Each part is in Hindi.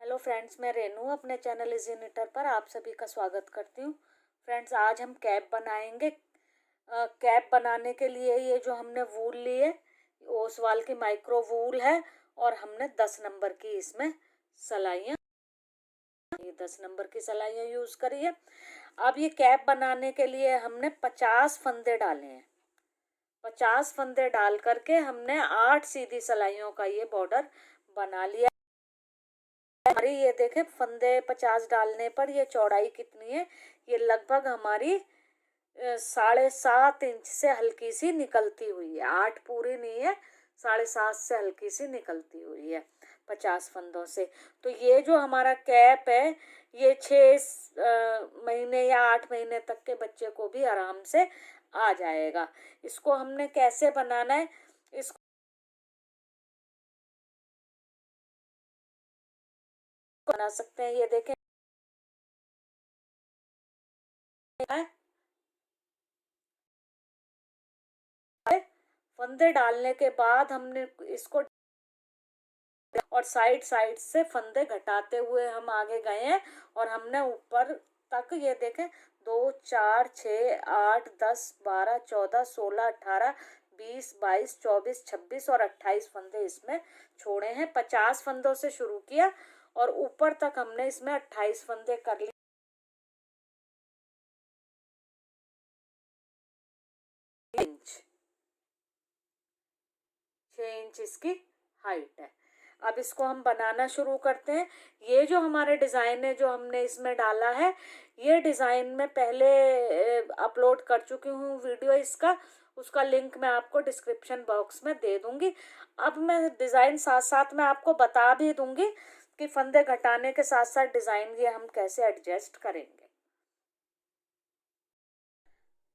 हेलो फ्रेंड्स, मैं रेनू अपने चैनल इजी निटर पर आप सभी का स्वागत करती हूँ। फ्रेंड्स, आज हम कैप बनाएंगे। कैप बनाने के लिए ये जो हमने वूल ली है, ओसवाल की माइक्रो वूल है और हमने 10 नंबर की इसमें सलाइयाँ, ये 10 नंबर की सलाइयाँ यूज़ करी है। अब ये कैप बनाने के लिए हमने 50 फंदे डाले हैं। 50 फंदे डाल करके हमने 8 सीधी सलाइयों का ये बॉर्डर बना लिया। हमारी ये देखें, फंदे 50 डालने पर ये चौड़ाई कितनी है, ये लगभग हमारी 7.5 इंच से हल्की सी निकलती हुई है। 8 पूरी नहीं है, 7.5 से हल्की सी निकलती हुई है 50 फंदों से। तो ये जो हमारा कैप है, ये 6 महीने या 8 महीने तक के बच्चे को भी आराम से आ जाएगा। इसको हमने कैसे बनाना है, इसको बना सकते हैं। ये देखें, फंदे डालने के बाद हमने इसको और साइड साइड से फंदे घटाते हुए हम आगे गए हैं और हमने ऊपर तक, ये देखें, 2 4 6 8 10 12 14 16 18 20 22 24 26 और 28 फंदे इसमें छोड़े हैं। 50 फंदों से शुरू किया और ऊपर तक हमने इसमें 28 फंदे कर लिए। इंच 6 इंच इसकी हाइट है। अब इसको हम बनाना शुरू करते हैं। ये जो हमारे डिज़ाइन है, जो हमने इसमें डाला है, ये डिज़ाइन मैं पहले अपलोड कर चुकी हूँ वीडियो इसका, उसका लिंक मैं आपको डिस्क्रिप्शन बॉक्स में दे दूँगी। अब मैं डिज़ाइन साथ साथ में आपको बता भी दूँगी कि फंदे घटाने के साथ साथ डिज़ाइन ये हम कैसे एडजस्ट करेंगे।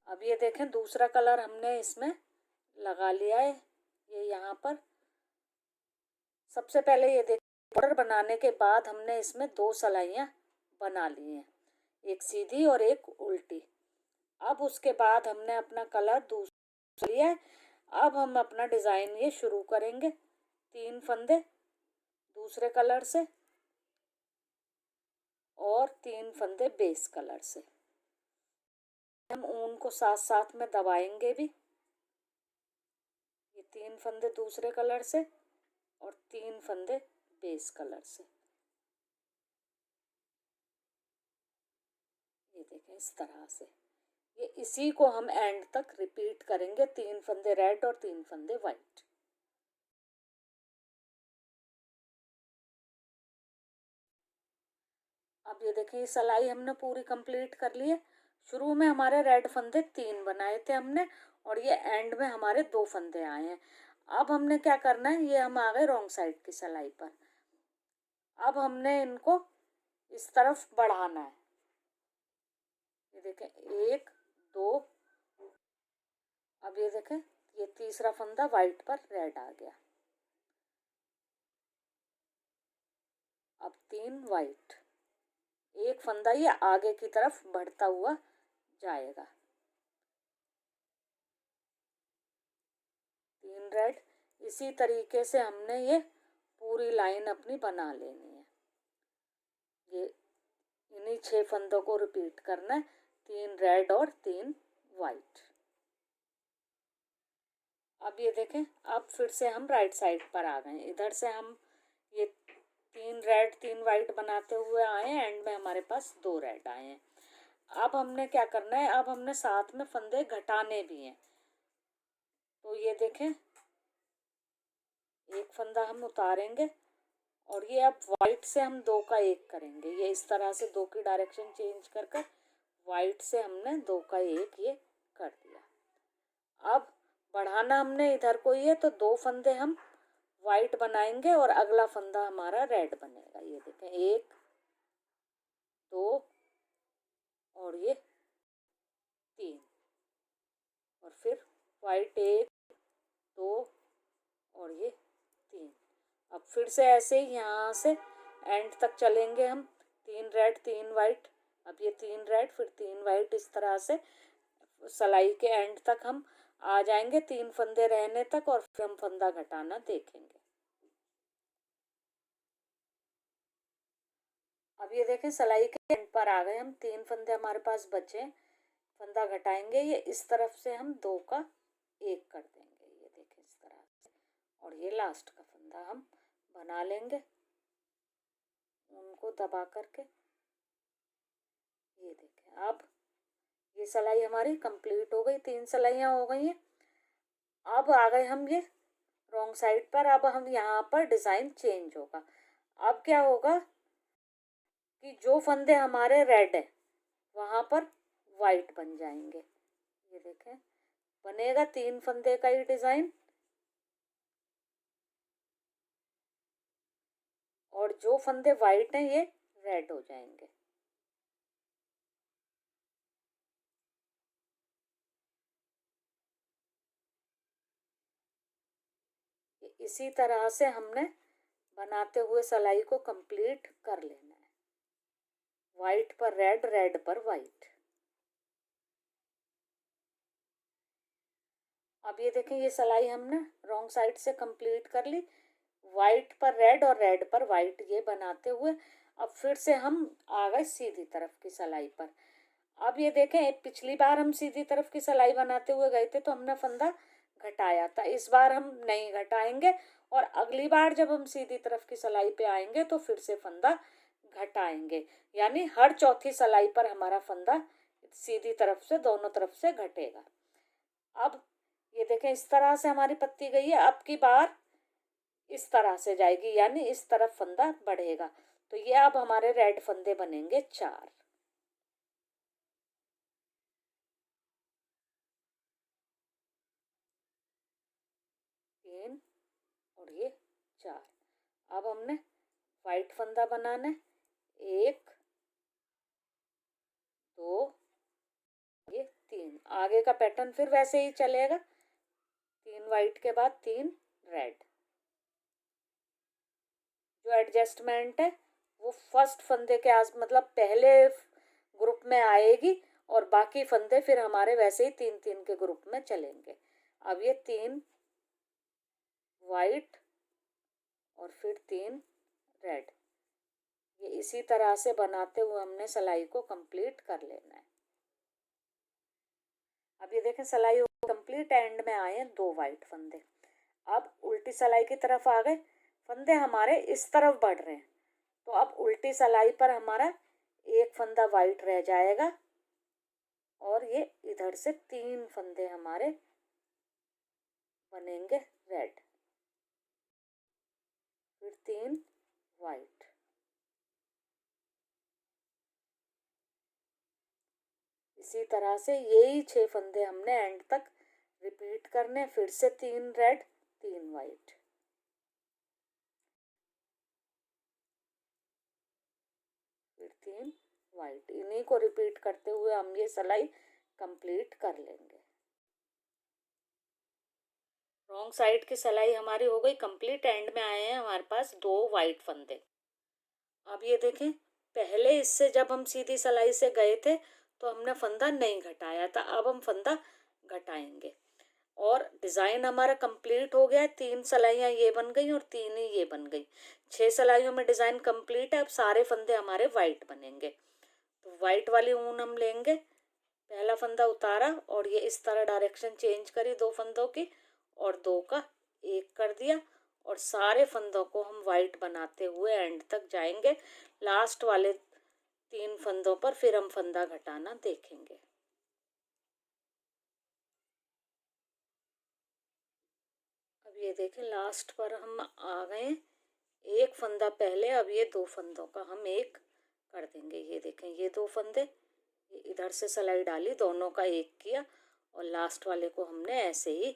अब ये देखें, दूसरा कलर हमने इसमें लगा लिया है, ये यहाँ पर। सबसे पहले ये देख, बॉर्डर बनाने के बाद हमने इसमें 2 सलाइयाँ बना ली हैं, एक सीधी और एक उल्टी। अब उसके बाद हमने अपना कलर दूसरा लिया है। अब हम अपना डिज़ाइन ये शुरू करेंगे। 3 फंदे दूसरे कलर से और 3 फंदे बेस कलर से। हम ऊन को साथ साथ में दबाएंगे भी। ये 3 फंदे दूसरे कलर से और 3 फंदे बेस कलर से। ये देखें, इस तरह से ये इसी को हम एंड तक रिपीट करेंगे। 3 फंदे रेड और 3 फंदे वाइट। अब ये देखिए, ये सिलाई हमने पूरी कंप्लीट कर ली है। शुरू में हमारे रेड फंदे 3 बनाए थे हमने और ये एंड में हमारे 2 फंदे आए हैं। अब हमने क्या करना है, ये हम आ गए रॉन्ग साइड की सिलाई पर। अब हमने इनको इस तरफ बढ़ाना है। ये देखें, 1 2। अब ये देखें, ये तीसरा फंदा वाइट पर रेड आ गया। अब 3 वाइट, एक फंदा ये आगे की तरफ बढ़ता हुआ जाएगा। 3 रेड। इसी तरीके से हमने ये पूरी लाइन अपनी बना लेनी है। ये इन्हीं 6 फंदों को रिपीट करना है, 3 रेड और 3 वाइट। अब ये देखें, अब फिर से हम राइट साइड पर आ गए। इधर से हम ये 3 रेड 3 वाइट बनाते हुए आए, एंड में हमारे पास 2 रेड आए हैं। अब हमने क्या करना है, अब हमने साथ में फंदे घटाने भी हैं। तो ये देखें, एक फंदा हम उतारेंगे और ये अब वाइट से हम 2 का 1 करेंगे। ये इस तरह से 2 की डायरेक्शन चेंज कर कर वाइट से हमने 2 का 1 ये कर दिया। अब बढ़ाना हमने इधर को ही है, तो 2 फंदे हम वाइट बनाएंगे और अगला फंदा हमारा रेड बनेगा। ये देखें, 1 2 और ये 3 और फिर वाइट 1 2 और ये 3। अब फिर से ऐसे ही यहाँ से एंड तक चलेंगे हम। 3 रेड 3 वाइट, अब ये 3 रेड फिर 3 वाइट, इस तरह से सिलाई के एंड तक हम आ जाएंगे, 3 फंदे रहने तक, और फिर हम फंदा घटाना देखेंगे। ये देखें सिलाई के एंड पर आ गए हम, 3 फंदे हमारे पास बचे, फंदा घटाएंगे, ये इस तरफ से हम 2 का 1 कर देंगे, ये देखें इस तरह से, और ये लास्ट का फंदा हम बना लेंगे उनको दबा करके। ये देखें अब ये सिलाई हमारी कंप्लीट हो गई, 3 सिलाइयाँ हो गई हैं। अब आ गए हम ये रॉन्ग साइड पर, अब हम यहाँ पर डिज़ाइन चेंज होगा। अब क्या होगा कि जो फंदे हमारे रेड है वहाँ पर वाइट बन जाएंगे, ये देखें बनेगा 3 फंदे का ही डिज़ाइन, और जो फंदे वाइट हैं ये रेड हो जाएंगे। इसी तरह से हमने बनाते हुए सिलाई को कंप्लीट कर लेना है, वाइट पर रेड, रेड पर वाइट। अब ये देखें ये सिलाई हमने रॉन्ग साइड से कंप्लीट कर ली, वाइट पर रेड और रेड पर वाइट ये बनाते हुए। अब फिर से हम आ गए सीधी तरफ की सिलाई पर। अब ये देखें पिछली बार हम सीधी तरफ की सिलाई बनाते हुए गए थे तो हमने फंदा घटाया था, इस बार हम नहीं घटाएंगे, और अगली बार जब हम सीधी तरफ की सिलाई पे आएंगे तो फिर से फंदा घटाएंगे, यानी हर चौथी सिलाई पर हमारा फंदा सीधी तरफ से दोनों तरफ से घटेगा। अब ये देखें इस तरह से हमारी पत्ती गई है, अब की बार इस तरह से जाएगी, यानी इस तरफ फंदा बढ़ेगा, तो ये अब हमारे रेड फंदे बनेंगे 4। तीन और ये 4। अब हमने वाइट फंदा बनाना है, 1 2 ये 3। आगे का पैटर्न फिर वैसे ही चलेगा, 3 वाइट के बाद 3 रेड। जो एडजस्टमेंट है वो फर्स्ट फंदे के आस मतलब पहले ग्रुप में आएगी, और बाकी फंदे फिर हमारे वैसे ही 3-3 के ग्रुप में चलेंगे। अब ये 3 वाइट और फिर 3 रेड, ये इसी तरह से बनाते हुए हमने सिलाई को कंप्लीट कर लेना है। अब ये देखें सिलाई कंप्लीट, एंड में आए हैं 2 वाइट फंदे। अब उल्टी सिलाई की तरफ आ गए, फंदे हमारे इस तरफ बढ़ रहे हैं, तो अब उल्टी सिलाई पर हमारा एक फंदा वाइट रह जाएगा, और ये इधर से 3 फंदे हमारे बनेंगे रेड, फिर 3 वाइट। इसी तरह से यही 6 फंदे हमने एंड तक रिपीट करने, फिर से 3 रेड 3 वाइट, फिर 3 वाइट। इन्हीं को रिपीट करते हुए हम ये सिलाई कंप्लीट कर लेंगे। रॉन्ग साइड की सिलाई हमारी हो गई कंप्लीट, एंड में आए हैं हमारे पास 2 वाइट फंदे। अब ये देखें पहले इससे जब हम सीधी सिलाई से गए थे तो हमने फंदा नहीं घटाया था, अब हम फंदा घटाएंगे, और डिज़ाइन हमारा कंप्लीट हो गया है। 3 सिलाइयाँ ये बन गई और 3 ही ये बन गई, 6 सिलाइयों में डिज़ाइन कंप्लीट है। अब सारे फंदे हमारे वाइट बनेंगे, तो वाइट वाली ऊन हम लेंगे, पहला फंदा उतारा और ये इस तरह डायरेक्शन चेंज करी 2 फंदों की, और 2 का 1 कर दिया, और सारे फंदों को हम वाइट बनाते हुए एंड तक जाएंगे। लास्ट वाले 3 फंदों पर फिर हम फंदा घटाना देखेंगे। अब ये देखें लास्ट पर हम आ गए, एक फंदा पहले, अब ये 2 फंदों का हम 1 कर देंगे। ये देखें ये 2 फंदे, ये इधर से सिलाई डाली, दोनों का 1 किया, और लास्ट वाले को हमने ऐसे ही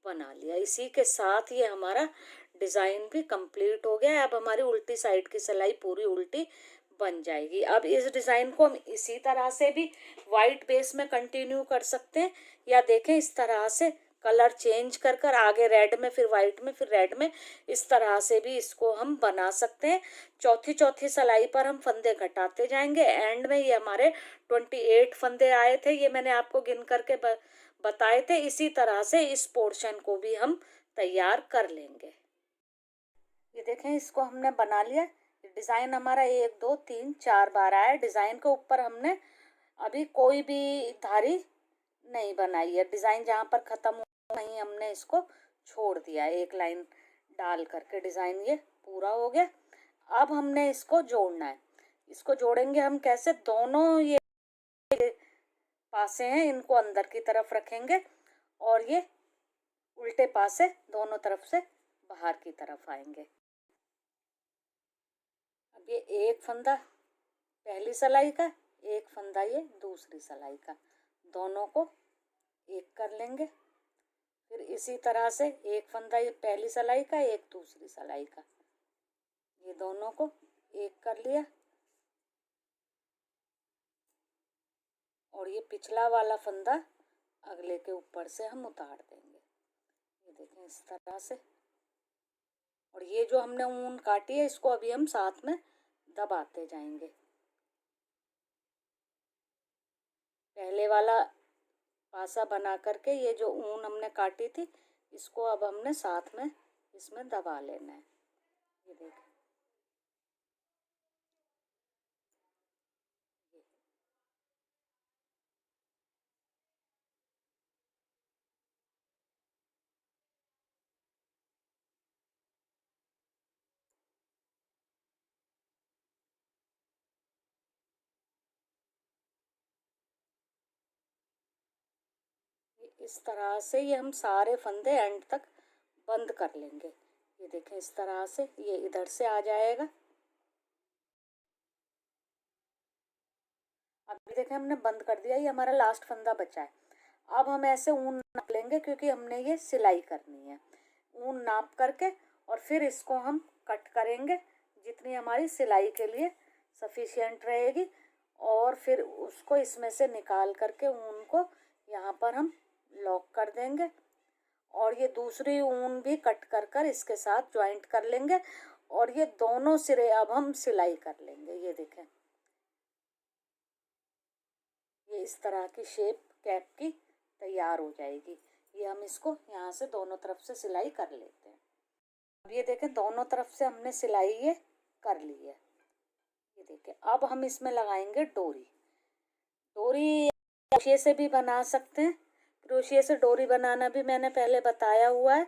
बना लिया। इसी के साथ ये हमारा डिज़ाइन भी कंप्लीट हो गया है। अब हमारी उल्टी साइड की सिलाई पूरी उल्टी बन जाएगी। अब इस डिज़ाइन को हम इसी तरह से भी वाइट बेस में कंटिन्यू कर सकते हैं, या देखें इस तरह से कलर चेंज कर कर आगे रेड में फिर वाइट में फिर रेड में, इस तरह से भी इसको हम बना सकते हैं। चौथी चौथी सिलाई पर हम फंदे घटाते जाएंगे, एंड में ये हमारे 28 फंदे आए थे, ये मैंने आपको गिन करके बताए थे। इसी तरह से इस पोर्शन को भी हम तैयार कर लेंगे। ये देखें इसको हमने बना लिया, डिज़ाइन हमारा 1 2 3 4 बार आया। डिज़ाइन के ऊपर हमने अभी कोई भी धारी नहीं बनाई है। डिज़ाइन जहाँ पर ख़त्म हो वहीं हमने इसको छोड़ दिया है, एक लाइन डाल करके। डिज़ाइन ये पूरा हो गया। अब हमने इसको जोड़ना है। इसको जोड़ेंगे हम कैसे? दोनों ये पासे हैं इनको अंदर की तरफ रखेंगे और ये उल्टे पासे दोनों तरफ से बाहर की तरफ आएंगे। अब ये एक फंदा पहली सिलाई का, एक फंदा ये दूसरी सिलाई का, दोनों को एक कर लेंगे। फिर इसी तरह से एक फंदा ये पहली सिलाई का, एक दूसरी सिलाई का, ये दोनों को एक कर लिया। और ये पिछला वाला फंदा अगले के ऊपर से हम उतार देंगे, ये देखें इस तरह से। और ये जो हमने ऊन काटी है इसको अभी हम साथ में दबाते जाएंगे। पहले वाला पासा बना करके ये जो ऊन हमने काटी थी इसको अब हमने साथ में इसमें दबा लेना है, ये देखें। इस तरह से ये हम सारे फंदे एंड तक बंद कर लेंगे। ये देखें इस तरह से ये इधर से आ जाएगा। अभी देखें हमने बंद कर दिया, ये हमारा लास्ट फंदा बचा है। अब हम ऐसे ऊन नाप लेंगे क्योंकि हमने ये सिलाई करनी है। ऊन नाप करके और फिर इसको हम कट करेंगे जितनी हमारी सिलाई के लिए सफिशिएंट रहेगी। और फिर उसको इसमें से निकाल करके ऊन को यहाँ पर हम लॉक कर देंगे। और ये दूसरी ऊन भी कट कर कर इसके साथ ज्वाइंट कर लेंगे। और ये दोनों सिरे अब हम सिलाई कर लेंगे। ये देखें ये इस तरह की शेप कैप की तैयार हो जाएगी। ये हम इसको यहाँ से दोनों तरफ से सिलाई कर लेते हैं। अब ये देखें दोनों तरफ से हमने सिलाई ये कर ली है। ये देखें अब हम इसमें लगाएंगे डोरी। डोरी क्रोशिया से भी बना सकते हैं, क्रोशिया से डोरी बनाना भी मैंने पहले बताया हुआ है,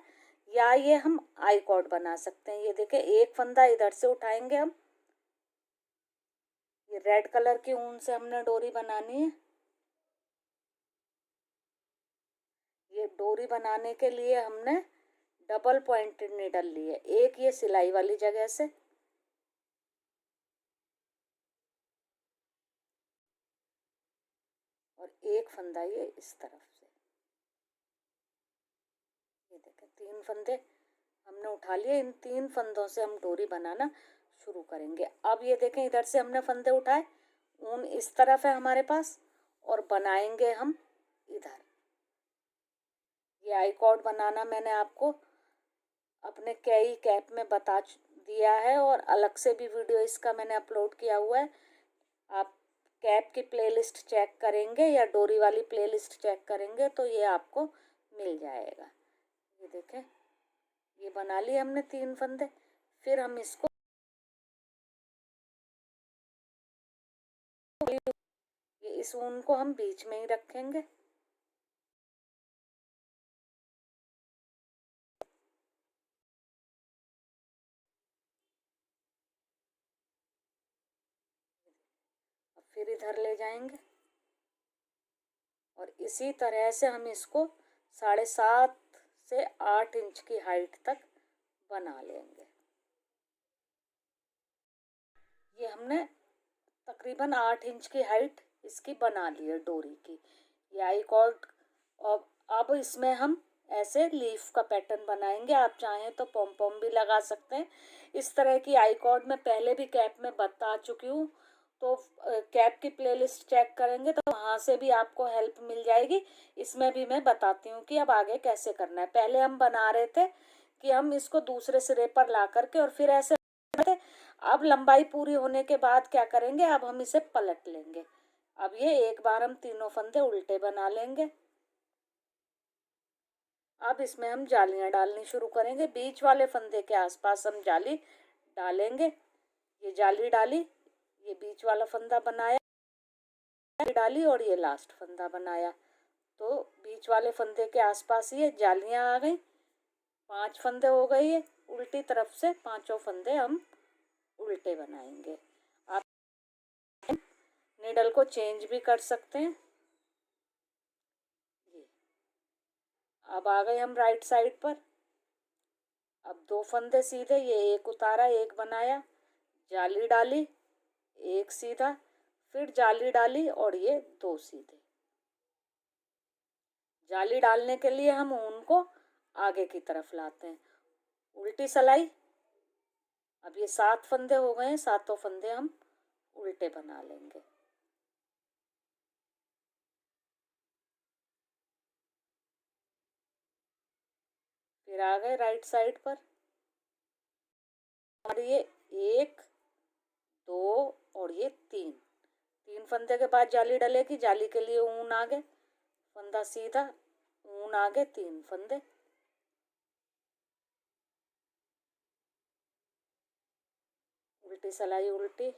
या ये हम आई कॉर्ड बना सकते हैं। ये देखें एक फंदा इधर से उठाएंगे हम, ये रेड कलर की ऊन से हमने डोरी बनानी है। ये डोरी बनाने के लिए हमने डबल पॉइंटेड नीडल ली है, एक ये सिलाई वाली जगह से और एक फंदा ये इस तरफ से। ये देखें 3 फंदे हमने उठा लिए। इन 3 फंदों से हम डोरी बनाना शुरू करेंगे। अब ये देखें इधर से हमने फंदे उठाए, ऊन इस तरफ है हमारे पास और बनाएंगे हम इधर। ये आई कॉर्ड बनाना मैंने आपको अपने कई कैप में बता दिया है और अलग से भी वीडियो इसका मैंने अपलोड किया हुआ है। आप कैप की प्लेलिस्ट चेक करेंगे या डोरी वाली प्लेलिस्ट चेक करेंगे तो ये आपको मिल जाएगा। ये देखें ये बना लिए हमने 3 फंदे। फिर हम इसको ये इस ऊन को हम बीच में ही रखेंगे। अब फिर इधर ले जाएंगे और इसी तरह से हम इसको 7.5 से 8 इंच की हाइट तक बना लेंगे। ये हमने तकरीबन 8 इंच की हाइट इसकी बना ली है डोरी की। ये आई कॉर्ड। अब इसमें हम ऐसे लीफ का पैटर्न बनाएंगे। आप चाहें तो पॉम पॉम भी लगा सकते हैं। इस तरह की आई कॉर्ड मैं पहले भी कैप में बता चुकी हूँ, तो कैप की प्लेलिस्ट चेक करेंगे तो वहाँ से भी आपको हेल्प मिल जाएगी। इसमें भी मैं बताती हूँ कि अब आगे कैसे करना है। पहले हम बना रहे थे कि हम इसको दूसरे सिरे पर ला करके और फिर ऐसे, अब लंबाई पूरी होने के बाद क्या करेंगे, अब हम इसे पलट लेंगे। अब ये एक बार हम तीनों फंदे उल्टे बना लेंगे। अब इसमें हम जालियां डालनी शुरू करेंगे। बीच वाले फंदे के आसपास हम जाली डालेंगे ये जाली डाली, ये बीच वाला फंदा बनाया, डाली और ये लास्ट फंदा बनाया। तो बीच वाले फंदे के आसपास ये जालियां आ गई, 5 फंदे हो गए। ये उल्टी तरफ से 5 फंदे हम उल्टे बनाएंगे। आप नीडल को चेंज भी कर सकते हैं। ये अब आ गए हम राइट साइड पर। अब 2 फंदे सीधे, ये एक उतारा, एक बनाया, जाली डाली, एक सीधा, फिर जाली डाली और ये 2 सीधे। जाली डालने के लिए हम ऊन को आगे की तरफ लाते हैं, उल्टी सलाई। अब ये 7 फंदे हो गए हैं, 7 फंदे हम उल्टे बना लेंगे। फिर आ गए राइट साइड पर। और ये 1 2 और ये 3 फंदे के बाद जाली डलेगी, जाली के लिए ऊन आगे, फंदा सीधा, ऊन आगे, 3 फंदे, उल्टी सलाई उल्टी।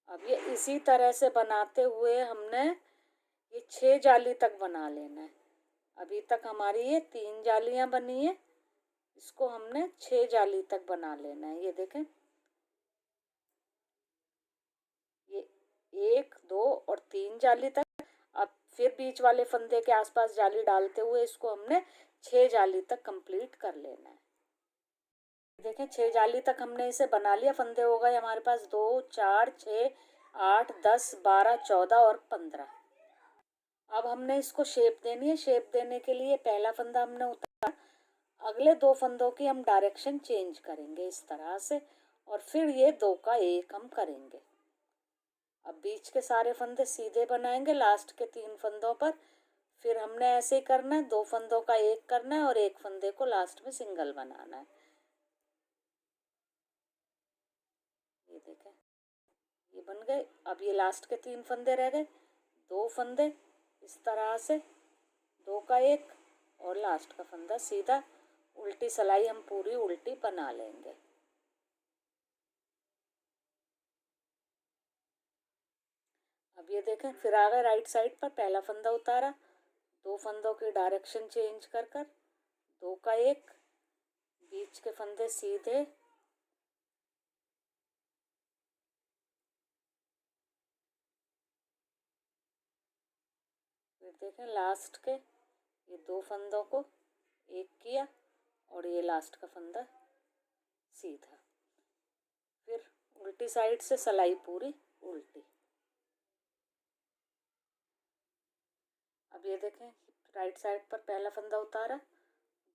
अब ये इसी तरह से बनाते हुए हमने ये 6 जाली तक बना लेना है। अभी तक हमारी ये 3 जालियां बनी है, इसको हमने 6 जाली तक बना लेना है। ये देखें, ये 1 2 और 3 जाली तक। अब फिर बीच वाले फंदे के आसपास जाली डालते हुए इसको हमने 6 जाली तक कंप्लीट कर लेना है। देखें, 6 जाली तक हमने इसे बना लिया। फंदे हो गए हमारे पास 2 4 6 8 10 12 14 और 15। अब हमने इसको शेप देनी है। शेप देने के लिए पहला फंदा हमने उतारा, अगले 2 फंदों की हम डायरेक्शन चेंज करेंगे इस तरह से, और फिर ये 2 का 1 हम करेंगे। अब बीच के सारे फंदे सीधे बनाएंगे लास्ट के 3 फंदों पर। फिर हमने ऐसे ही करना है, 2 फंदों का 1 करना है और 1 फंदे को लास्ट में सिंगल बनाना है। ये देखें, ये बन गए। अब ये लास्ट के 3 फंदे रह गए, 2 फंदे इस तरह से, 2 का 1 और लास्ट का फंदा सीधा, उल्टी सलाई हम पूरी उल्टी बना लेंगे। अब ये देखें, फिर आ गए राइट साइड पर। पहला फंदा उतारा, 2 फंदों की डायरेक्शन चेंज कर 2 का 1, बीच के फंदे सीधे, फिर देखें लास्ट के ये 2 फंदों को 1 किया और ये लास्ट का फंदा सीधा, फिर उल्टी साइड से सलाई पूरी उल्टी। अब ये देखें, राइट साइड पर पहला फंदा उतारा,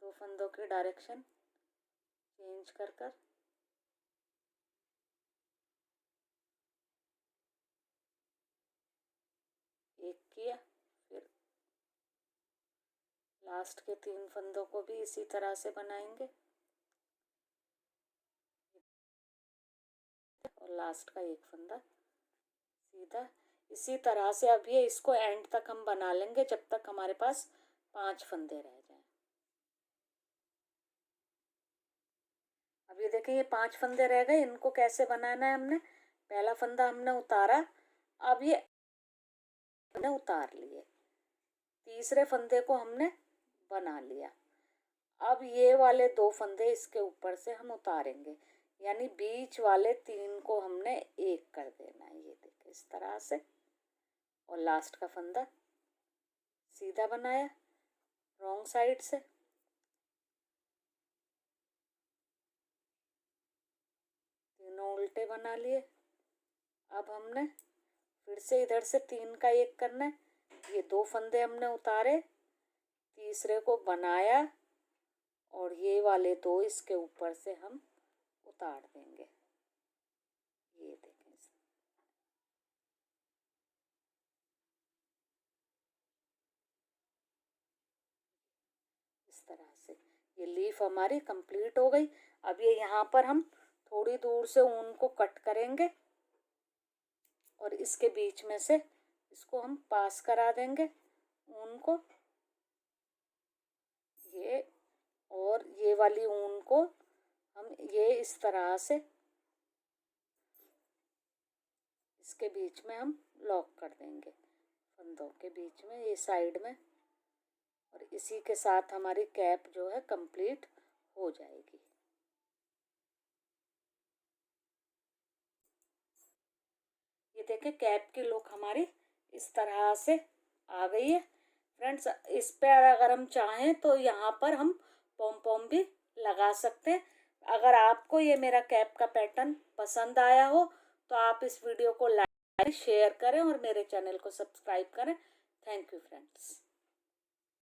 2 फंदों की डायरेक्शन चेंज कर 1 किया, फिर लास्ट के 3 फंदों को भी इसी तरह से बनाएंगे और लास्ट का 1 फंदा सीधा। इसी तरह से अब ये इसको एंड तक हम बना लेंगे जब तक हमारे पास 5 फंदे रह जाएं। अब ये देखिए, ये 5 फंदे रह गए, इनको कैसे बनाना है हमने। पहला फंदा हमने उतारा, अब ये हमने उतार लिए, तीसरे फंदे को हमने बना लिया। अब ये वाले 2 फंदे इसके ऊपर से हम उतारेंगे, यानी बीच वाले 3 को हमने 1 कर देना है। ये देखिए इस तरह से, और लास्ट का फंदा सीधा बनाया रॉन्ग साइड से, तीनों उल्टे बना लिए। अब हमने फिर से इधर से 3 का 1 करना है। ये 2 फंदे हमने उतारे, तीसरे को बनाया और ये वाले 2 इसके ऊपर से हम उतार देंगे। ये देखें, इस तरह से ये लीफ हमारी कंप्लीट हो गई। अब ये यहाँ पर हम थोड़ी दूर से ऊन को कट करेंगे और इसके बीच में से इसको हम पास करा देंगे ऊन को, ये, और ये वाली ऊन को हम ये इस तरह से इसके बीच में हम लॉक कर देंगे, फंदों के बीच में, ये साइड में। और इसी के साथ हमारी कैप जो है कंप्लीट हो जाएगी। ये देखें कैप की लुक हमारी इस तरह से आ गई है फ्रेंड्स। इस पर अगर हम चाहें तो यहाँ पर हम पॉम पॉम भी लगा सकते हैं। अगर आपको ये मेरा कैप का पैटर्न पसंद आया हो तो आप इस वीडियो को लाइक शेयर करें और मेरे चैनल को सब्सक्राइब करें। Thank you friends.